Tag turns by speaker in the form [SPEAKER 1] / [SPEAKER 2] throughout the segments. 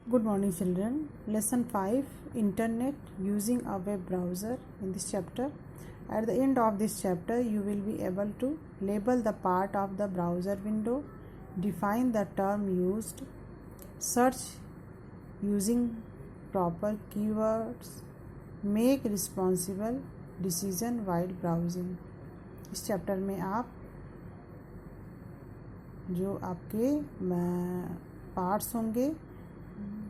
[SPEAKER 1] Good morning, children. Lesson 5, Internet using a web browser in this chapter. At the end of this chapter, you will be able to label the part of the browser window, define the term used, search using proper keywords, make responsible decision while browsing. इस chapter में आप जो आपके parts होंगे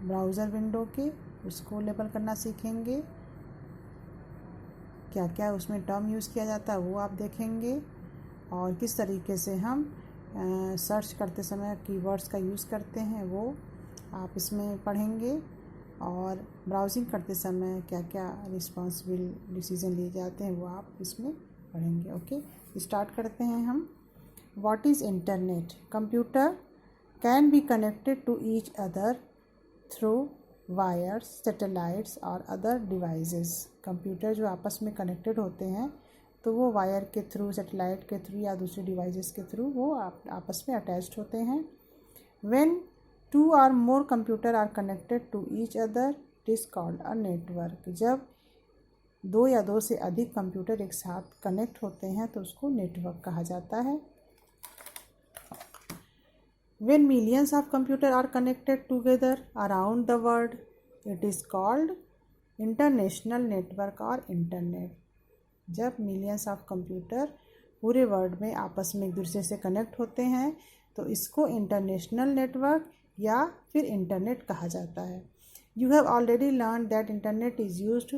[SPEAKER 1] browser window के उसको label करना सीखेंगे। क्या क्या उसमें टर्म यूज़ किया जाता है वो आप देखेंगे और किस तरीके से हम सर्च करते समय कीवर्ड्स का यूज़ करते हैं वो आप इसमें पढ़ेंगे और ब्राउजिंग करते समय क्या क्या रिस्पॉन्सिबल डिसीजन लिए जाते हैं वो आप इसमें पढ़ेंगे। ओके, स्टार्ट करते हैं हम। What is internet? Computer can be connected to each other through wires, satellites और अदर डिवाइसेस। कंप्यूटर जो आपस में कनेक्टेड होते हैं तो वो वायर के थ्रू, सैटेलाइट के थ्रू या दूसरे डिवाइसेस के थ्रू वो आपस में अटैच्ड होते हैं। When two or more computer are connected to each other it is called a network. जब दो या दो से अधिक कंप्यूटर एक साथ कनेक्ट होते हैं तो उसको नेटवर्क कहा जाता है। When millions of computers are connected together around the world, it is called international network or internet. जब millions of कंप्यूटर पूरे वर्ल्ड में आपस में एक दूसरे से कनेक्ट होते हैं तो इसको इंटरनेशनल नेटवर्क या फिर इंटरनेट कहा जाता है। You have already learned that internet is used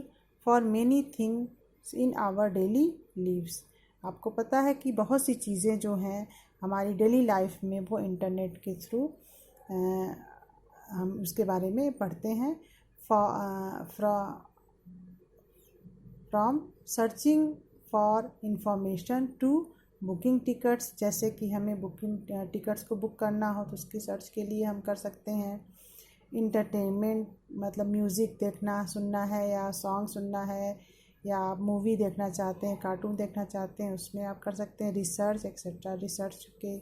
[SPEAKER 1] for many things in our daily lives. आपको पता है कि बहुत सी चीज़ें जो हैं हमारी डेली लाइफ में वो इंटरनेट के थ्रू हम उसके बारे में पढ़ते हैं। From searching for information to booking tickets, जैसे कि हमें बुकिंग टिकट्स को बुक करना हो तो उसकी सर्च के लिए हम कर सकते हैं। इंटरटेनमेंट मतलब म्यूज़िक देखना सुनना है या सॉन्ग सुनना है या आप मूवी देखना चाहते हैं, कार्टून देखना चाहते हैं, उसमें आप कर सकते हैं। रिसर्च एक्सेट्रा, रिसर्च के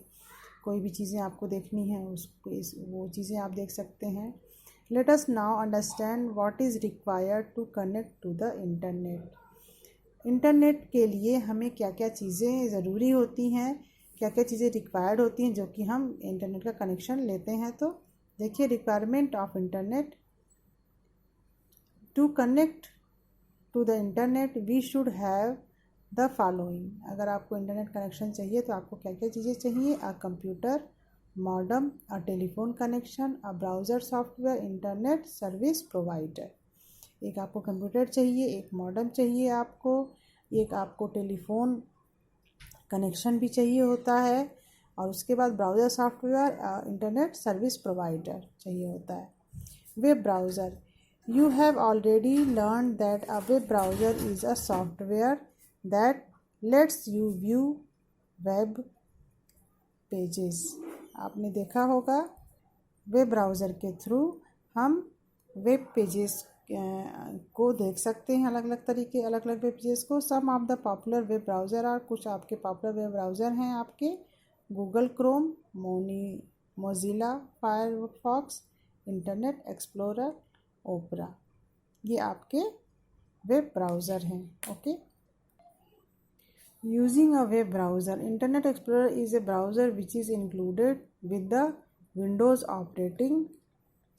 [SPEAKER 1] कोई भी चीज़ें आपको देखनी है उसको वो चीज़ें आप देख सकते हैं। Let us now understand what is required to connect to the internet. Internet के लिए हमें क्या क्या चीज़ें ज़रूरी होती हैं, क्या क्या चीज़ें रिक्वायर्ड होती हैं जो कि हम इंटरनेट का कनेक्शन लेते हैं। तो देखिए, requirement of internet to connect to the internet we should have the following. अगर आपको इंटरनेट कनेक्शन चाहिए तो आपको क्या क्या चीज़ें चाहिए? A computer, modem, a telephone connection, a browser software, internet service provider. एक आपको कंप्यूटर चाहिए, एक मॉडेम चाहिए आपको, एक आपको टेलीफोन कनेक्शन भी चाहिए होता है और उसके बाद browser software, internet service provider चाहिए होता है। Web browser, you have already learned that a web browser is a software that lets you view web pages. आपने देखा होगा वेब ब्राउज़र के थ्रू हम वेब पेजेस को देख सकते हैं, अलग अलग तरीके, अलग अलग वेब पेजेस को। Some of the popular web browser और कुछ आपके पॉपुलर वेब ब्राउज़र हैं आपके Google Chrome, Mozilla Firefox, Internet Explorer, Opera. ये आपके वेब ब्राउज़र हैं। Okay, using a web browser, Internet Explorer is a browser which is included with the Windows operating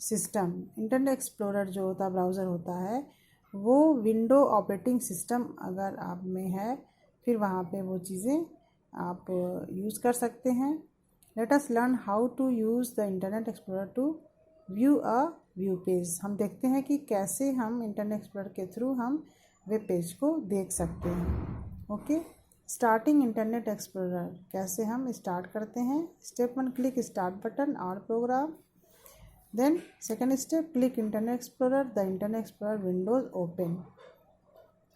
[SPEAKER 1] system. Internet Explorer जो होता browser होता है वो विंडो ऑपरेटिंग सिस्टम अगर आप में है फिर वहाँ पे वो चीज़ें आप यूज़ कर सकते हैं। Let us learn how to use the internet explorer to view a view page. हम देखते हैं कि कैसे हम इंटरनेट एक्सप्लोरर के थ्रू हम वेब पेज को देख सकते हैं। ओके, स्टार्टिंग इंटरनेट एक्सप्लोरर, कैसे हम स्टार्ट करते हैं। स्टेप 1, क्लिक स्टार्ट बटन और program. Then second step, click internet explorer, the internet explorer windows open.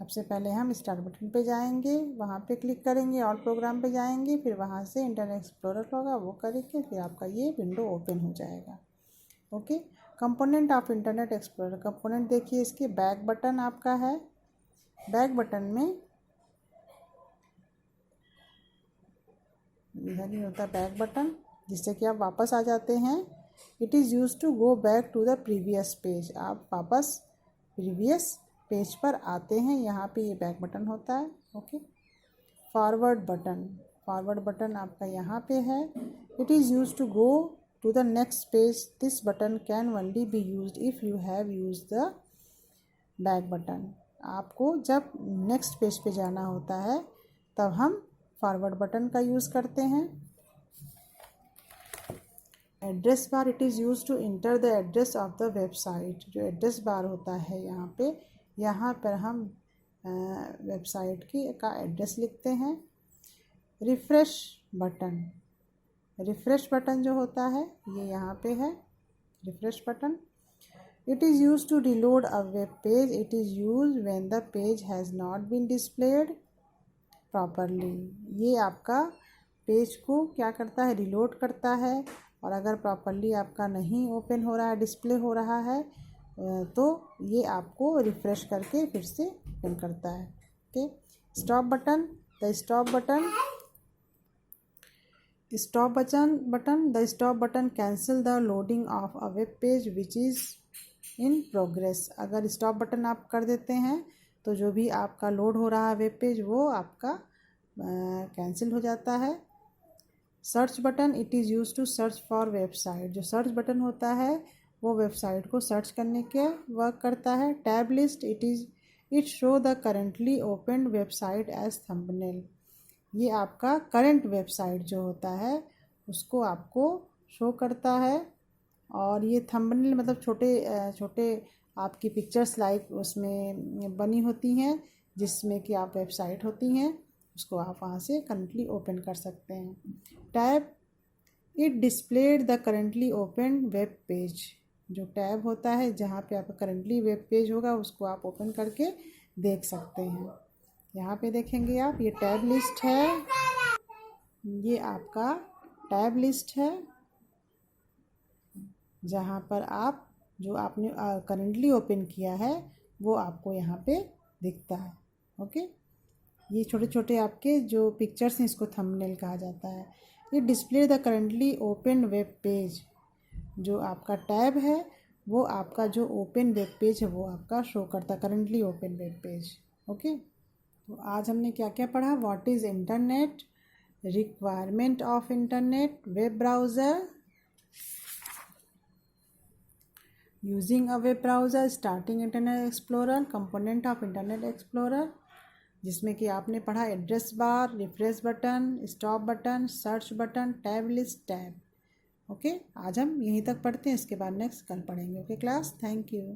[SPEAKER 1] सबसे पहले हम स्टार्ट बटन पे जाएंगे, वहाँ पे क्लिक करेंगे और प्रोग्राम पे जाएंगे, फिर वहाँ से इंटरनेट एक्सप्लोरर होगा वो करेंगे, फिर आपका ये विंडो ओपन हो जाएगा। Okay, component of internet explorer. Component देखिए इसके बैक बटन आपका है, बैक बटन में इधर ही होता है बैक बटन जिससे कि आप वापस आ जाते हैं it is use to go back to the previous page. आप वापस प्रीवियस पेज पर आते हैं, यहाँ पे ये बैक बटन होता है। Okay. Forward button, forward button आपका यहाँ पे है। It is use to go to the next page. This button can only be used if you have use the back button. आपको जब नेक्स्ट पेज पे जाना होता है तब हम फॉरवर्ड बटन का यूज़ करते हैं। Address bar, it is use to enter the address of the website. जो एड्रेस बार होता है यहाँ पर हम वेबसाइट का एड्रेस लिखते हैं। रिफ़्रेश बटन, रिफ़्रेश बटन जो होता है ये यहाँ पे है, refresh button. It is use to reload a web page. It is use when the page has not been displayed properly. ये आपका पेज को क्या करता है, रिलोड करता है, और अगर प्रॉपरली आपका नहीं ओपन हो रहा है, डिस्प्ले हो रहा है, तो ये आपको रिफ़्रेश करके फिर से ओपन करता है। Okay. Stop button, the stop button, the stop button cancel the loading of a web page which is in progress. अगर स्टॉप बटन आप कर देते हैं तो जो भी आपका लोड हो रहा है वेब पेज वो आपका कैंसिल हो जाता है। Search button, it is use to search for website. जो सर्च बटन होता है वो वेबसाइट को सर्च करने के वर्क करता है। Tab list, it show the currently opened website as thumbnail. ये आपका करंट वेबसाइट जो होता है उसको आपको शो करता है। और ये थंबनेल मतलब छोटे छोटे आपकी पिक्चर्स लाइक उसमें बनी होती हैं, जिसमें कि आप वेबसाइट होती हैं, उसको आप वहाँ से करंटली ओपन कर सकते हैं। Tab, it displayed the currently open web page. जो टैब होता है जहाँ पे आपका करंटली वेब पेज होगा उसको आप ओपन करके देख सकते हैं। यहाँ पे देखेंगे आप, ये टैब लिस्ट है, ये आपका टैब लिस्ट है जहाँ पर आप जो आपने करंटली ओपन किया है वो आपको यहाँ पे दिखता है। ओके। ये छोटे छोटे आपके जो पिक्चर्स हैं इसको थंबनेल कहा जाता है। ये display the currently open web page. जो आपका टैब है वो आपका जो ओपन वेब पेज है वो आपका शो करता है, currently open web page. Okay. तो आज हमने क्या क्या पढ़ा। What is internet, requirement of internet, web browser, using a web browser, starting internet explorer, component of internet explorer, जिसमें कि आपने पढ़ा address bar, refresh button, stop button, search button, tab list, tab. Okay. आज हम यहीं तक पढ़ते हैं, इसके बाद नेक्स्ट कल पढ़ेंगे। Okay class, thank you.